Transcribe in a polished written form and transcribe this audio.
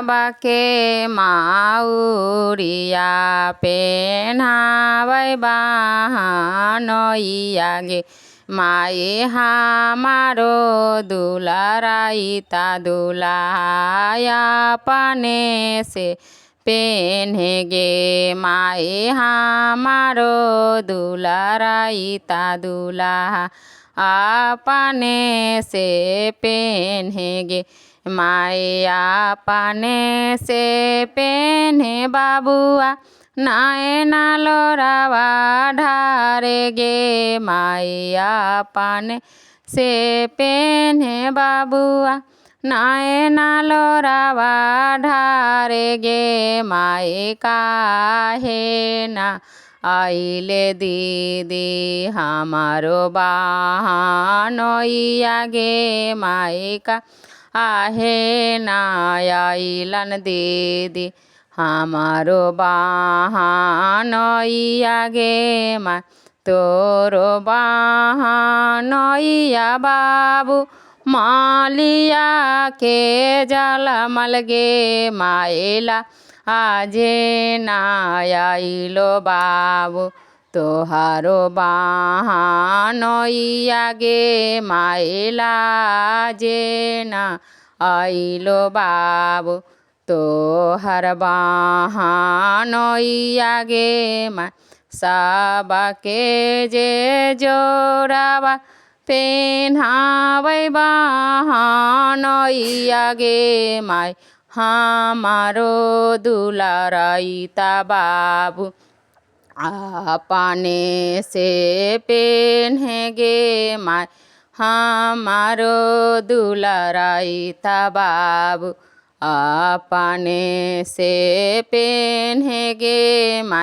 साबाके माउरिया पेन्हावै बाहनइया गे माई हमारो दुलाराइता दुलाया पाने से पेन्हे गे माई हमारो दुलाराइता दुलाहा आपने से पेन्हे गे माई आपने से पेन्हे बाबुआ नायना लोरावा ढारे गे माई आपने से पेन्हे बाबुआ नायना लोरावा ढारे गे माई काहे ना आइले दीदी हमारो बाहनइया गे माई का आहे ना आइलन दीदी हमारो बाहनइया गे माई तोरो बाहनइया बाबू मालिया के जलमल गे माइला आजे ना आइलो बाबू तोहारो बाहनइया गे माइला आजे ना आइलो बाबू तोहर बाहनइया गे माई साबाके जे जोरावा पेन्हावै बाहनइया गे माई हमारो दुलाराइता बाबू आपने से पेन्हे गे माई हमारो दुलाराइता बाबू आपने से पेन्हे गे माई।